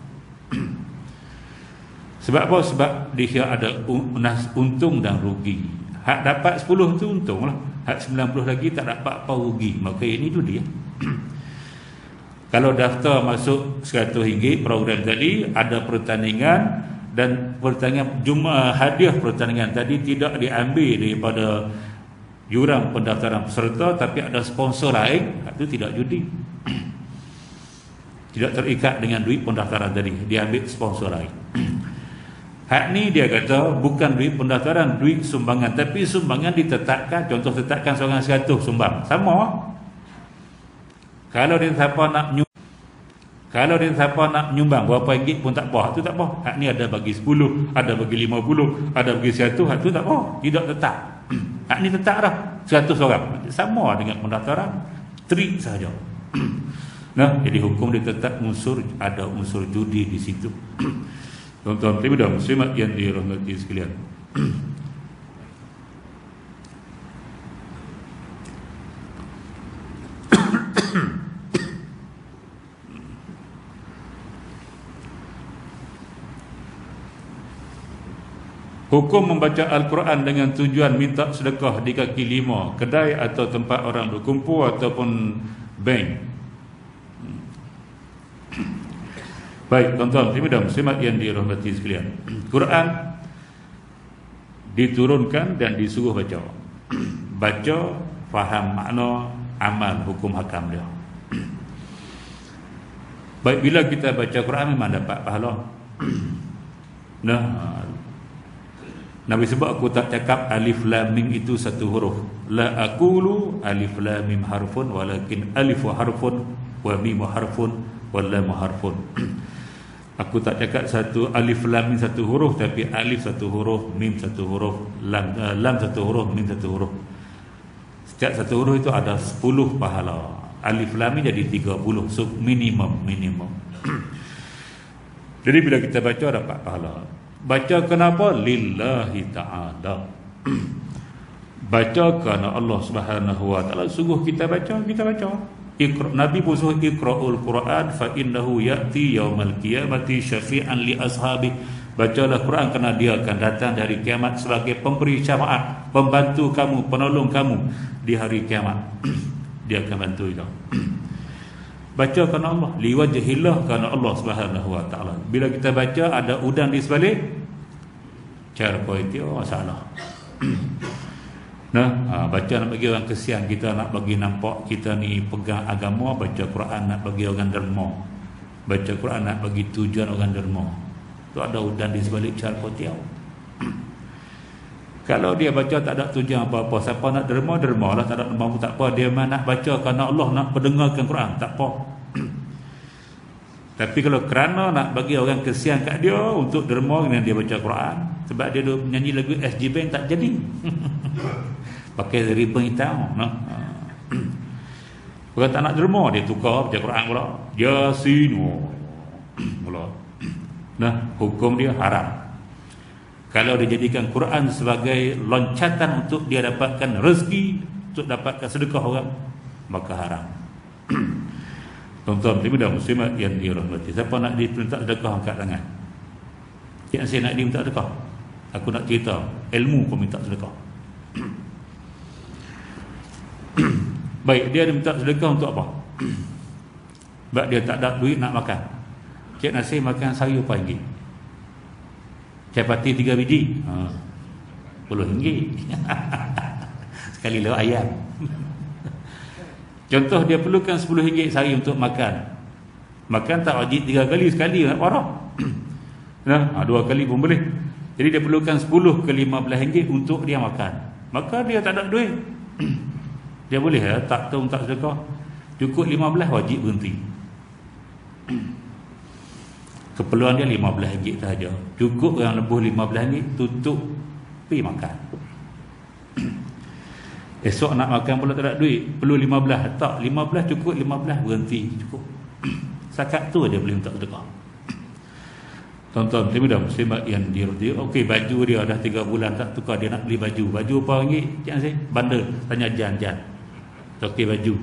Speaker 1: Sebab apa? Sebab dia ada untung dan rugi. Hak dapat 10 tu untung lah. Hak 90 lagi tak dapat apa, rugi. Maka ini judi. Kalau daftar masuk RM100 program tadi, ada pertandingan, dan pertandingan jumlah hadiah pertandingan tadi tidak diambil daripada yuran pendaftaran peserta, tapi ada sponsor lain, itu tidak judi. Tidak terikat dengan duit pendaftaran tadi, diambil sponsor lain. Hak ni dia kata bukan duit pendaftaran, duit sumbangan, tapi sumbangan ditetapkan, contoh tetapkan seorang 100 sumbang, sama. Kalau dia siapa nak menyumbang berapa ringgit pun tak apa, itu tak apa. Hak ni ada bagi 10, ada bagi 50, ada bagi 100, hak tu tak apa, tidak tetap. Hak ni tetap dah 100 orang, sama dengan pendaftaran, trik saja. Nah, jadi hukum dia tetap ada unsur judi di situ. Tuan-tuan dan muslimat yang dirahmati sekalian. Hukum membaca Al-Quran dengan tujuan minta sedekah di kaki lima, kedai atau tempat orang berkumpul ataupun bank. Baik, tuan-tuan dan muslimat yang dirahmati sekalian. Quran diturunkan dan disuruh baca. Baca, faham makna, amal hukum hakam dia. Baik, bila kita baca Quran memang dapat pahala. Nah, Nabi sebut, aku tak cakap alif lam mim itu satu huruf. La aqulu alif lam mim harfun, walakin alif harfun wa mim harfun wa lam harfun. Aku tak cakap satu alif lam mim satu huruf, tapi alif satu huruf, mim satu huruf, lam satu huruf, mim satu huruf. Setiap satu huruf itu ada 10 pahala. Alif lam mim jadi 30, so minimum. Jadi bila kita baca dapat pahala. Baca kenapa? Lillahi ta'ala. Baca kerana Allah Subhanahu wa ta'ala suruh kita baca. Nabi pun suruh iqra'ul Quran fa innahu ya'ti yaumal qiyamati syafi'an li ashabi. Bacalah Quran kerana dia akan datang dari kiamat sebagai pemberi syafaat, pembantu kamu, penolong kamu di hari kiamat. Dia akan bantu kita. Baca kerana Allah, liwajhillah, kerana Allah Subhanahu wa ta'ala. Bila kita baca ada udang di sebalik, cara itu masalah. Nah, baca nak bagi orang kesian kita, nak bagi nampak kita ni pegang agama. Baca Quran nak bagi orang derma. Baca Quran nak bagi tujuan orang derma. Tu ada udang di sebalik cara kotiau. Kalau dia baca tak ada tujuan apa-apa, siapa nak derma lah, tak ada derma pun tak apa. Dia memang nak baca kerana Allah, nak pendengarkan Quran, tak apa. Tapi kalau kerana nak bagi orang kesian kat dia untuk derma dengan dia baca Quran, sebab dia nyanyi lagu SG Bank tak jadi. Pakai ribbon hitam, no? Orang tak nak derma, dia tukar baca Quran pula, Yasin pula. Nah, hukum dia haram. Kalau dia jadikan Quran sebagai loncatan untuk dia dapatkan rezeki, untuk dapatkan sedekah orang, maka haram. Tuan-tuan dan muslimat yang dirahmati, siapa nak diminta sedekah angkat tangan. Yang saya nak diminta sedekah, aku nak cerita ilmu kau minta sedekah. Baik, dia minta sedekah untuk apa? Sebab dia tak ada duit nak makan. Cik Nasir makan sayur pagi, capati 3 biji, RM10. Sekali lewat ayam. Contoh dia perlukan RM10 sehari untuk makan. Makan tak wajib 3 kali, sekali nak parah. Nah, 2 kali pun boleh. Jadi dia perlukan 10 ke RM15 untuk dia makan. Maka dia tak ada duit. Dia boleh tak tahu tak sedekah. Cukup 15 wajib berhenti. Keperluan dia RM15 sahaja. Cukup yang lebih RM15 tutup pergi makan. Esok nak makan pula tak ada duit, perlu 15. Tak, 15 cukup, 15 berhenti, cukup. Sakat tu dia boleh minta sedekah. Tuan-tuan muslimat yang dirahmati, okey, baju dia dah 3 bulan tak tukar, dia nak beli baju. Baju apa ringgit? Cik Azim, bandar. Tanya Jan. Okey, baju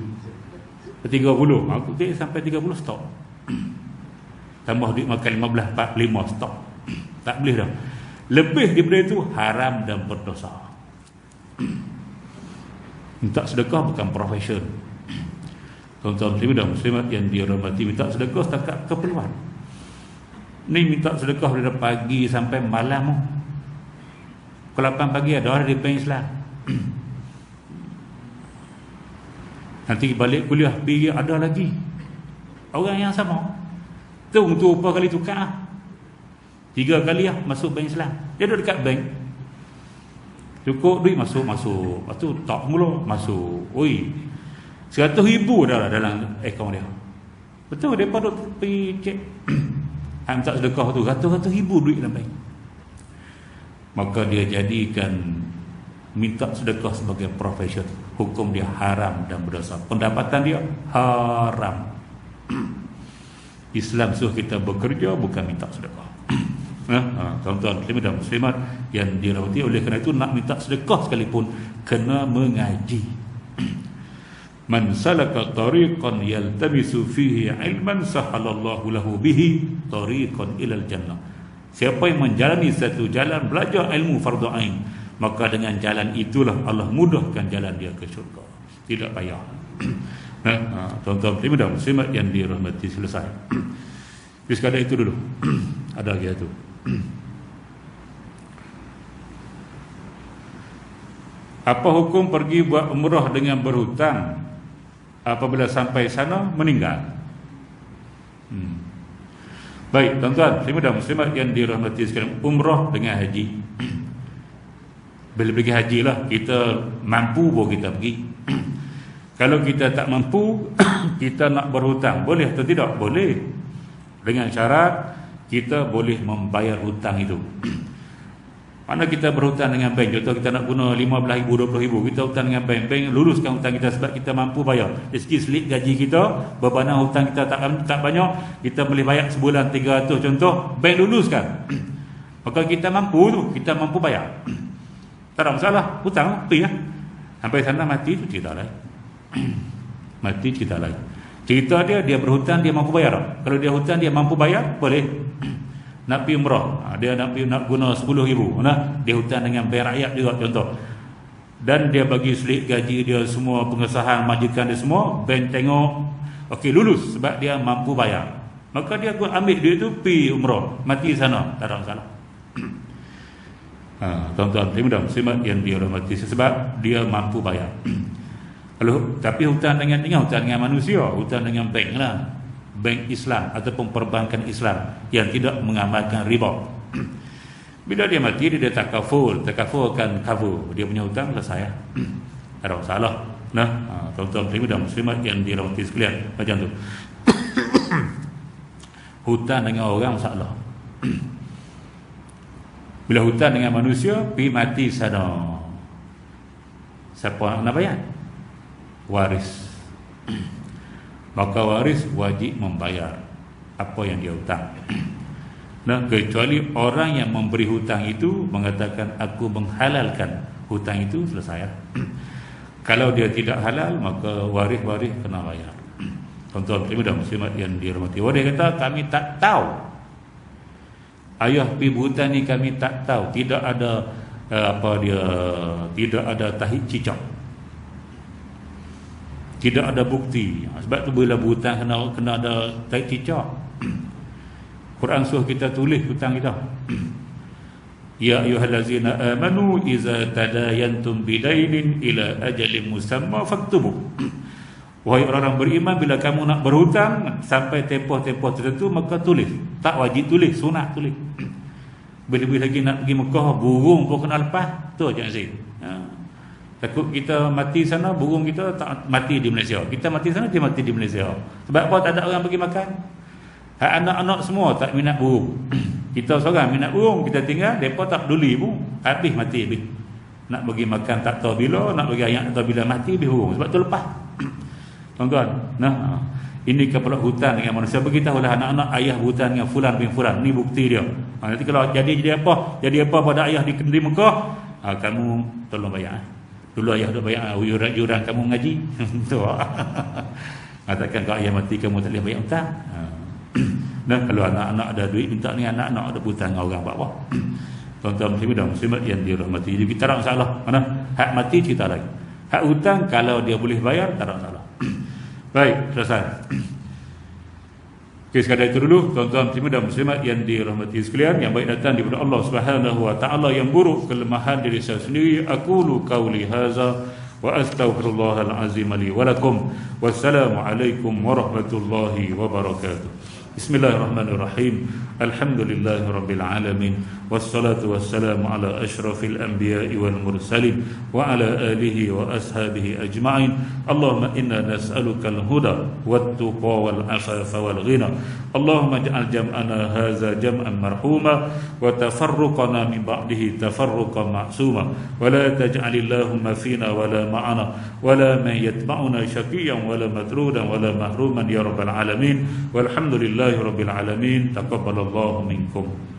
Speaker 1: 30. Aku okey sampai 30 stop. Tambah duit makan 15, 45 stop. Tak boleh dah. Lebih daripada itu haram dan berdosa. Minta sedekah bukan profesion. Tuan-tuan muslimat yang dirahmati, minta sedekah setakat keperluan. Ni minta sedekah dari pagi sampai malam. Pukul 8 pagi ada di Bank Islam. Nanti balik kuliah pergi ada lagi orang yang sama. Tu apa kali tukar 3 kali masuk Bank Islam. Dia duduk dekat bank, cukup duit masuk. Lepas tu tak mula masuk. Oi, 100,000 dah lah dalam akaun dia. Betul, mereka duduk pergi cek minta sedekah tu ratus-ratus ribu duit dalam bank. Maka dia jadikan minta sedekah sebagai profesion. Hukum dia haram dan berdosa. Pendapatan dia haram. Islam suruh kita bekerja, bukan minta sedekah. Tuan-tuan dan muslimat yang dirahmati, oleh kerana itu nak minta sedekah sekalipun kena mengaji. Man salaka tariqan yaltamisu fihi ilman sahalallahu lahu bihi tariqan ilal jannah. Siapa yang menjalani satu jalan belajar ilmu fardu ain, maka dengan jalan itulah Allah mudahkan jalan dia ke syurga. Tidak payah. Tuan-tuan dan muslimat yang dirahmati, selesai. Sekadar itu dulu. Ada lagi itu. Apa hukum pergi buat umrah dengan berhutang apabila sampai sana meninggal? Baik, tuan-tuan dan muslimat yang dirahmati sekalian, umrah dengan haji. Bila pergi haji lah, kita mampu baru kita pergi. Kalau kita tak mampu, kita nak berhutang, boleh atau tidak? Boleh. Dengan syarat kita boleh membayar hutang itu. Mana kita berhutang dengan bank, contoh kita nak guna 15,000, 20,000, kita hutang dengan bank, bank luruskan hutang kita sebab kita mampu bayar. Dari segi selit gaji kita, bebanan hutang kita tak banyak, kita boleh bayar sebulan 300 contoh, bank luluskan. Maka kita mampu tu, kita mampu bayar. Tak ada masalah, hutang pergi lah. Sampai sana mati tu cerita lain. Mati cerita lain. Cerita dia berhutang, dia mampu bayar. Kalau dia hutang, dia mampu bayar, boleh. Nak pergi umrah, dia nak guna 10,000, dia hutang dengan bank rakyat juga contoh, dan dia bagi slip gaji dia semua, pengesahan majikan dia semua, bank tengok okey lulus sebab dia mampu bayar, maka dia ambil duit tu pergi umrah, mati sana, tak ada masalah. Tuan-tuan dan muslimat yang dirahmati, sebab dia mampu bayar. Kalau tapi hutang dengan hutang dengan manusia, hutang dengan bank lah, bank Islam ataupun perbankan Islam yang tidak mengamalkan riba. Bila dia mati, dia takaful akan cover dia punya hutang, selesai. Ada masalah. Tuan-tuan dan muslimat yang dirahmati sekalian, macam tu. Hutang dengan orang masalah. Bila hutang dengan manusia, pergi mati sana, siapa nak bayar? Waris. Maka waris wajib membayar apa yang dia hutang. Kecuali orang yang memberi hutang itu mengatakan aku menghalalkan hutang itu, selesai. Kalau dia tidak halal, maka waris kena bayar. Tuan-tuan dan muslimat yang dirahmati, dia kata kami tak tahu, ayah pergi berhutang ni kami tak tahu, tidak ada tidak ada tahid cicak, tidak ada bukti. Sebab tu bila berhutang kena ada tarik cicak. Quran suruh kita tulis hutang kita. Ya ayyuhallazina amanu iza tadayantum bidainin ila ajalin musamma faktubu. Wahai orang-orang beriman, bila kamu nak berhutang sampai tempoh-tempoh tertentu, maka tulis. Tak wajib tulis, sunat tulis. Bila-bila lagi nak pergi Mekah, burung pun kena lepas. Tu je Aziz. Takut kita mati sana, burung kita tak mati di Malaysia. Kita mati sana, dia mati di Malaysia. Sebab apa? Tak ada orang pergi makan. Anak-anak semua tak minat burung. Kita seorang minat burung, kita tinggal, mereka tak peduli pun. Habis mati habis. Nak bagi makan tak tahu bila, nak bagi ayak tak tahu bila mati, lebih hurung. Sebab tu lepas. Tuan-tuan, nah, ini kepala hutan dengan manusia. Beritahulah anak-anak ayah hutan dengan fulan bin fulan. Ni bukti dia. Nanti kalau jadi apa? Jadi apa pada ayah di Mekah? Kamu tolong bayar. Dulu ayah dah bayar yuran kamu ngaji. Tu. Katakan kalau ayah mati kamu tak boleh bayar hutang. Nah, kalau anak-anak ada duit minta ni, anak-anak ada hutang dengan orang bawah. Tuan-tuan muslimin dan muslimat yang dirahmati. Jadi kita tak masalah. Mana? Hak mati cerita lagi. Hak hutang kalau dia boleh bayar tak ada masalah. Baik, selesai. Okey, sekadar itu dulu tuan-tuan muslimin dan muslimat yang dirahmati sekalian, yang baik datang daripada Allah Subhanahu wa taala, yang buruk kelemahan diri saya sendiri. Aqulu qauli hadza wa astaghfirullahal azim li wa lakum. Wassalamu alaikum warahmatullahi wabarakatuh. Bismillahirrahmanirrahim. Alhamdulillahirabbil alamin. Wassalatu wassalamu ala asyrafil anbiya'i wal mursalin wa ala alihi wa ashabihi ajma'in. Allahumma inna nas'alukal huda wat tuqa wal afafa wal ghina. Allahumma ij'al jam'ana hadza jam'an marhuma wa tafarruqana min ba'dihi tafarruqan ma'suma wa la taj'alillahumma fina wa la ma'ana wa la man yatba'una syaqiyyan wa la matrudan wa la mahruman ya rabbal alamin. Walhamdulillahi rabbil alamin. Taqabbalallahu minkum.